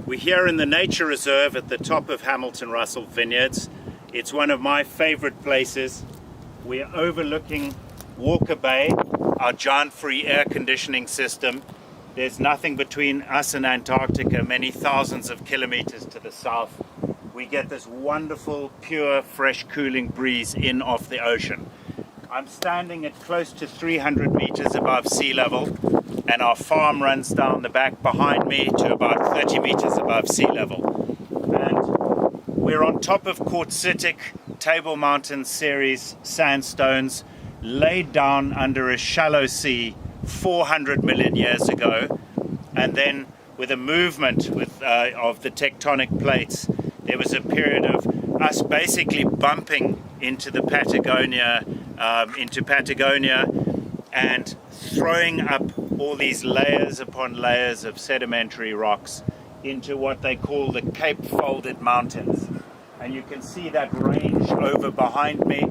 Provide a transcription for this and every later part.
We're here in the nature reserve at the top of Hamilton-Russell Vineyards. It's one of my favorite places. We're overlooking Walker Bay, our giant free air conditioning system. There's nothing between us and Antarctica, many thousands of kilometers to the south. We get this wonderful, pure, fresh, cooling breeze in off the ocean. I'm standing at close to 300 meters above sea level, and our farm runs down the back behind me to about 30 meters above sea level. And we're on top of quartzitic Table Mountain series sandstones laid down under a shallow sea 400 million years ago. And then with a movement of the tectonic plates, there was a period of us basically bumping into Patagonia and throwing up all these layers upon layers of sedimentary rocks into what they call the Cape Folded Mountains. And you can see that range over behind me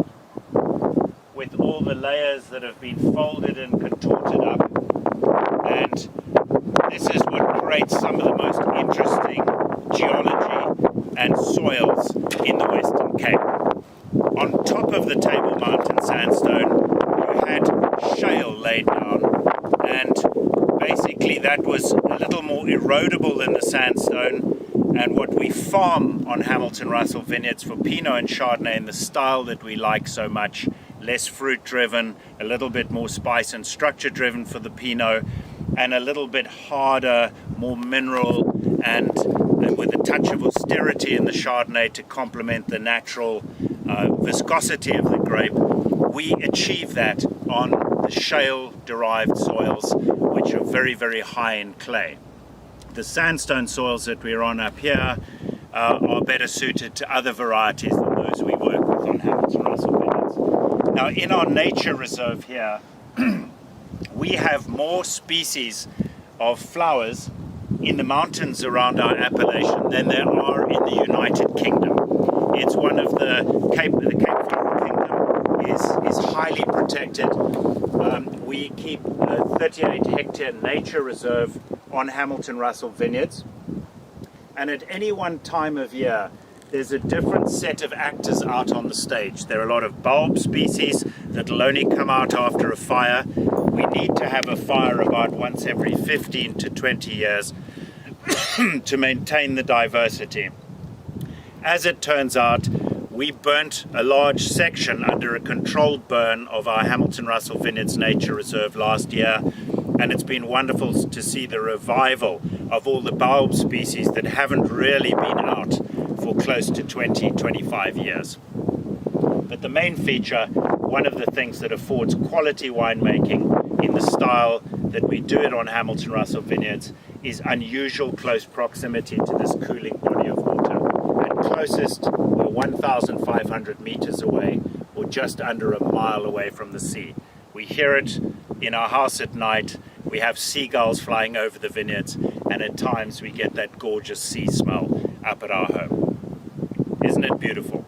with all the layers that have been folded and contorted up. And this is what creates some of the most interesting geology and soils in the Western Cape. On top of the Table Mountain sandstone, you had shale laid down, and basically that was a little more erodible than the sandstone. And what we farm on Hamilton-Russell Vineyards for Pinot and Chardonnay in the style that we like so much, less fruit driven, a little bit more spice and structure driven for the Pinot, and a little bit harder, more mineral and with a touch of austerity in the Chardonnay to complement the natural viscosity of the grape. We achieve that on the shale-derived soils, which are very, very high in clay. The sandstone soils that we're on up here are better suited to other varieties than those we work with on Hamilton-Russell Vineyards. Now, in our nature reserve here, we have more species of flowers in the mountains around our appellation than there are in the United Kingdom. It's one of the Cape Floral Kingdom is highly protected. We keep a 38-hectare nature reserve on Hamilton-Russell Vineyards, and at any one time of year there's a different set of actors out on the stage. There are a lot of bulb species that will only come out after a fire. We need to have a fire about once every 15 to 20 years to maintain the diversity. As it turns out, we burnt a large section under a controlled burn of our Hamilton-Russell Vineyards Nature Reserve last year, and it's been wonderful to see the revival of all the bulb species that haven't really been out for close to 20-25 years. But the main feature, one of the things that affords quality winemaking in the style that we do it on Hamilton-Russell Vineyards, is unusual close proximity to this cooling body of water. And closest, we're 1,500 meters away, or just under a mile away from the sea. We hear it in our house at night. We have seagulls flying over the vineyards, and at times we get that gorgeous sea smell up at our home. Isn't it beautiful?